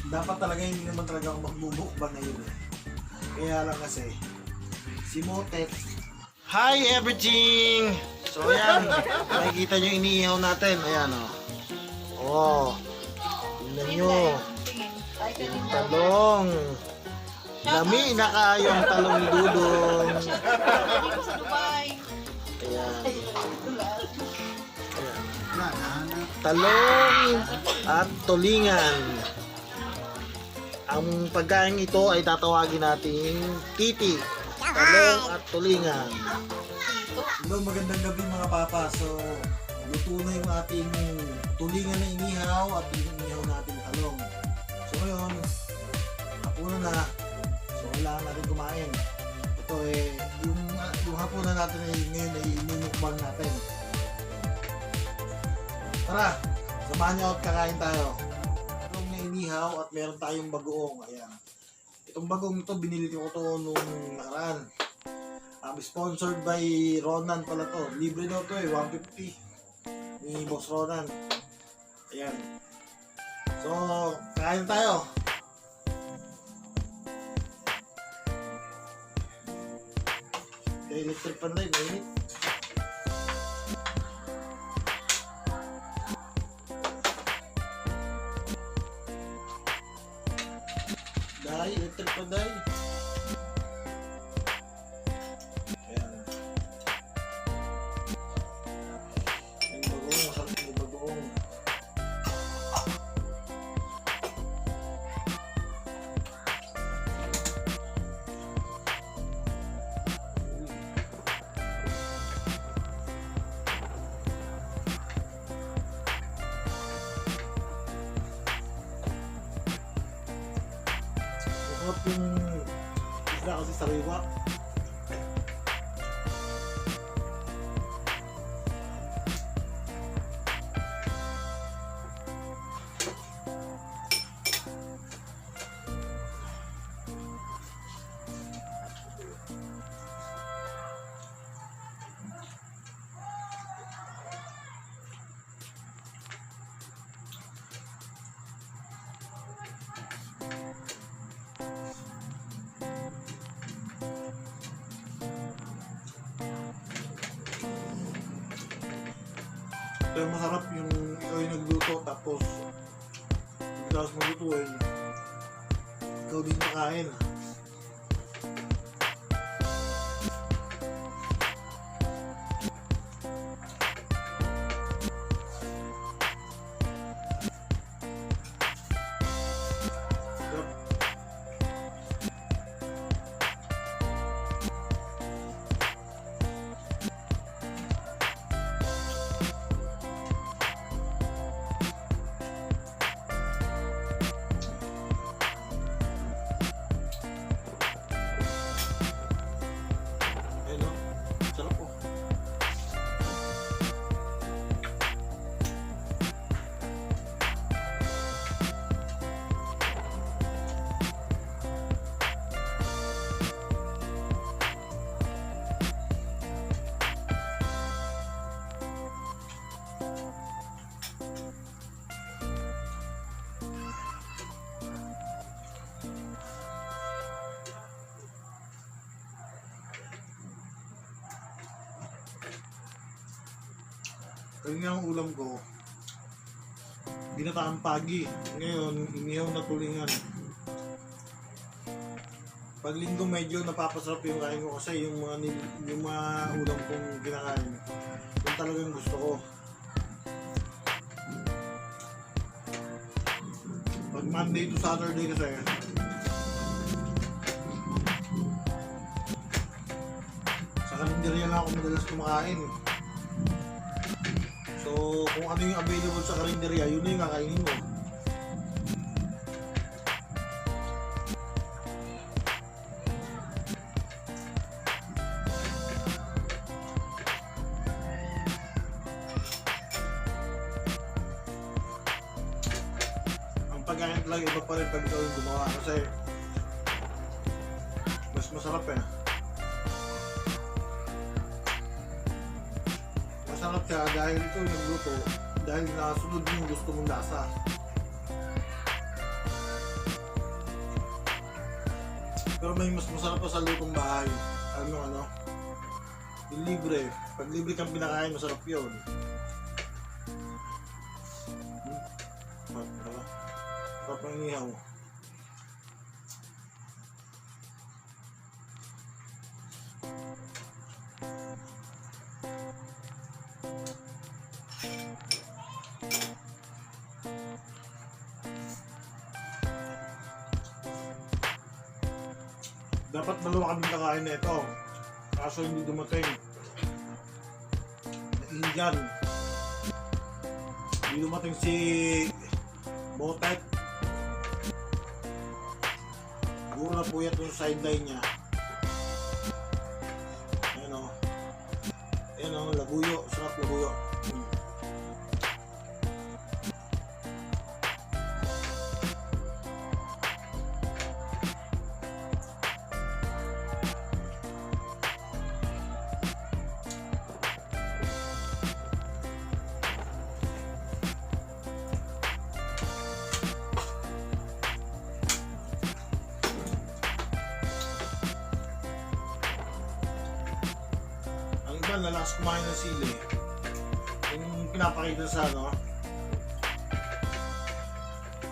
dapat talaga hindi naman talaga ako magbubukbang ngayon eh. Kaya lang kasi, si Motet. Hi everything! So ayan, makikita nyo inihaw natin. Ayan o. Oh. Tingnan nyo. Yung talong. Lami na kayong talong ni Dudong. Ayan. Talong at tulingan. Ang pagkain ito ay tatawagin nating titi. Talong at tulingan. Hello, magandang gabi mga papa. So, luto na yung ating tulingan na inihaw at yung inihaw nating talong. So ngayon, hapunan na. So kailangan natin kumain. Ito eh, yung hapunan natin ay ngayon ay mukbang natin. Tara, samahan niyo at kakain tayo. Talong na inihaw at meron tayong bagoong. Ayan. Itong bagoong ito, binili ko ito nung nakaraan. Sponsored by Ronan pala to. Libre daw to eh, 150 ni Boss Ronan. Ayan. So, kakain tayo. Electric pan rin, mainit. Dahil, electric pan dahil. Ayan. Yung bagoong, masarap yung bagoong. Masarap yung isda kasi sariwa. Ito yung masarap yung ikaw yung nagluto tapos pagkatapos maglutuin ikaw din makain. Kaya nga ang ulam ko, ginataang pagi. Ngayon, inihaw na tulingan. Pag linggo medyo napapasarap yung kain ko kasi yung mga ulam kong kinakain. Yung talagang gusto ko. Pag Monday to Saturday kasi, sa kalendarya lang ako madalas kumakain. So, kung ano yung available sa karinderya, yun na yung kakainin mo. Ang pagkain talaga iba pa rin pag ikaw yung gumawa kasi mas masarap eh. Masarap siya dahil ito yung luto, dahil nasunod yung gusto mong lasa. Pero may mas masarap pa sa lutong bahay. Ano? Yung libre. Pag libre kang pinakain, masarap yun. Sarap ang inihaw. Dapat dalawa kami nakain na ito. Kaso hindi dumating. Indian. Hindi dumating si Botet. Siguro na puyat yung sideline niya. Ayan o. Ayan o, labuyo. Sarap labuyo. Nalakas kumain ng sili. Yung pinapakita sa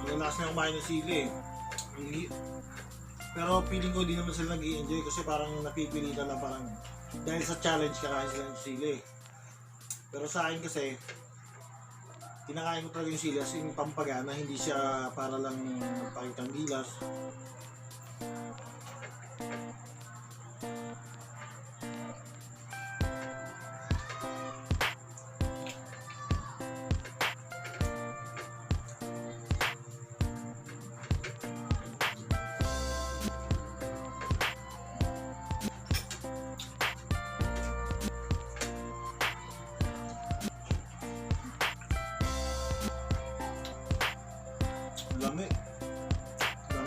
nalakas na kumain ng sili. Pero feeling ko di naman sila nag-i-enjoy kasi parang napipilitan lang, parang dahil sa challenge kakain sila ng sili. Pero sa akin kasi kinakain ko talaga yung sili as in pampagana, hindi siya para lang magpakitang gilas.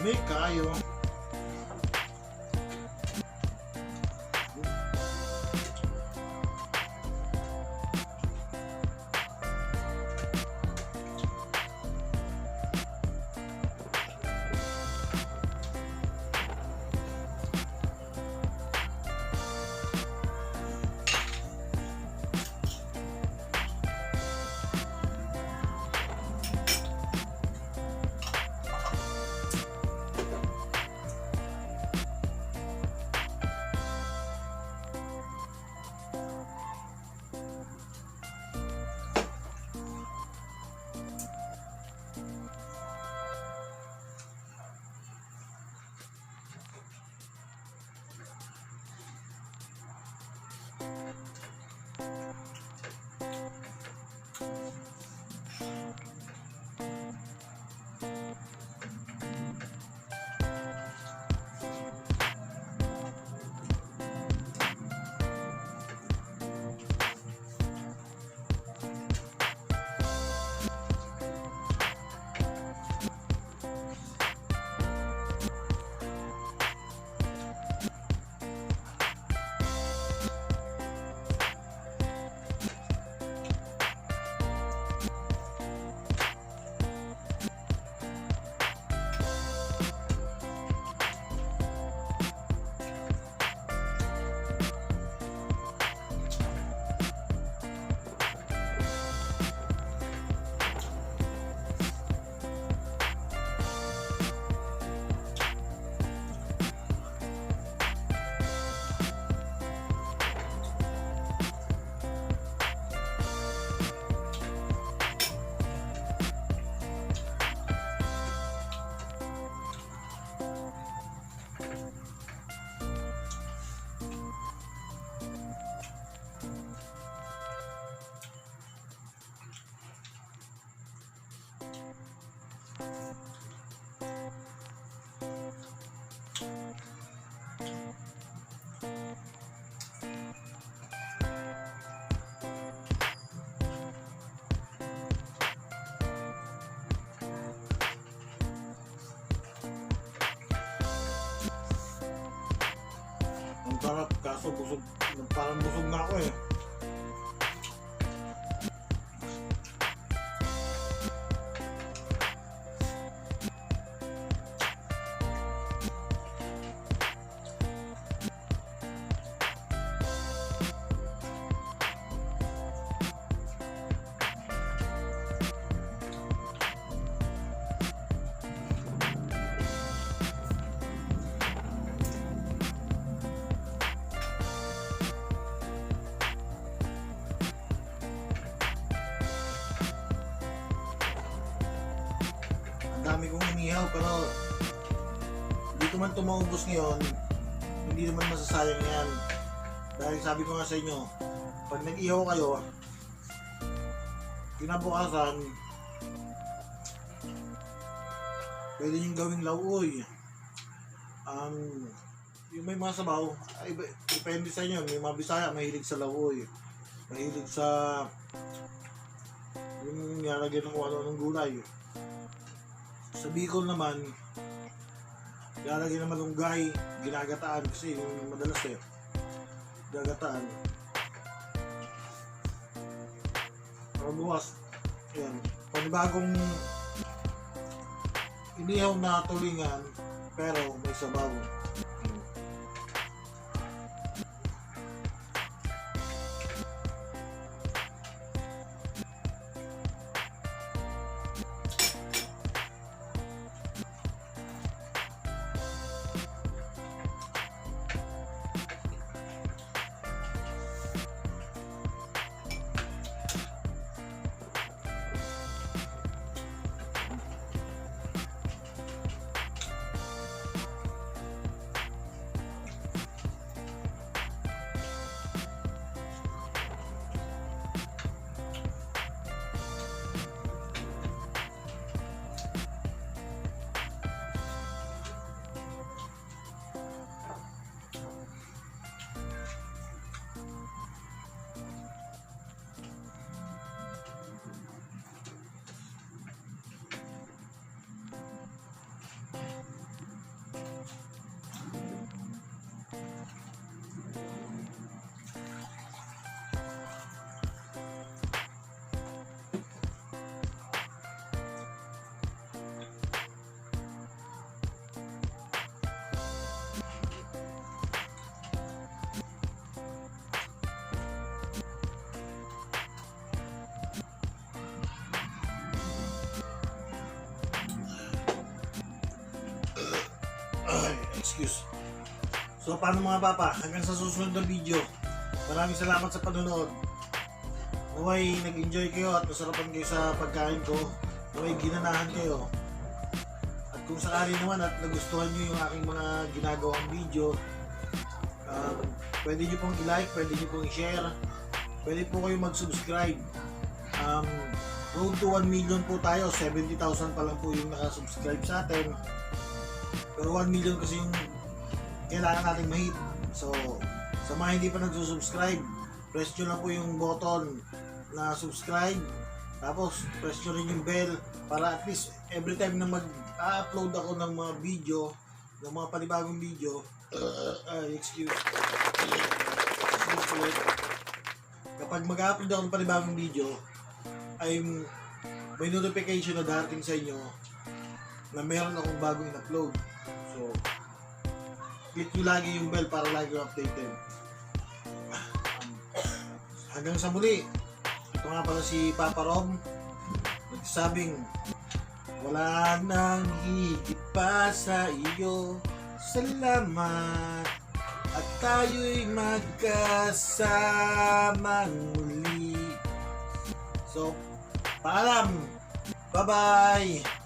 Lami kayo. Sarap, kaso busog, parang busog na ako eh. inihaw, pero dito man tumaubos ngayon, hindi naman masasayang yan. Dahil sabi ko nga sa inyo, pag nag-ihaw kayo, kinabukasan, pwede nyo gawing lauoy. Yung may mga sabaw, ay, depende sa inyo. May mga Bisaya, mahilig sa lauoy. Mahilig sa yung nilagyan ng ano ng gulay. Sa Bicol naman, nilagyan ng malunggay, ginagataan kasi yung madalas gagataan. Para bukas, yan. Panibagong inihaw na tulingan, pero may sabaw. Excuse. So paano mga papa, hanggang sa susunod na video. Maraming salamat sa panonood. Naway nag-enjoy kayo at nasarapan kayo sa pagkain ko. Naway ginanahan kayo. At kung sakali naman at nagustuhan nyo yung aking mga ginagawang video, pwede nyo pong i-like, pwede nyo pong i-share, pwede po kayo mag-subscribe. Road to 1 million po tayo, 70,000 pa lang po yung nakasubscribe sa atin. Pero 1 million kasi yung kailangan natin ma-hit. So, sa mga hindi pa nagsusubscribe, press nyo lang po yung button na subscribe. Tapos, press nyo rin yung bell para at least every time na mag-upload ako ng mga video, ng mga panibagong video, kapag mag-upload ako ng panibagong video, ay may notification na darating sa inyo na meron akong bagong in-upload. So, click nyo lagi yung bell para lagi updated. Hanggang sa muli, ito nga pala si Papa Rob, nagsabing, wala nang higit pa sa iyo, salamat, at tayo'y magkasamang muli. So, paalam! Bye-bye!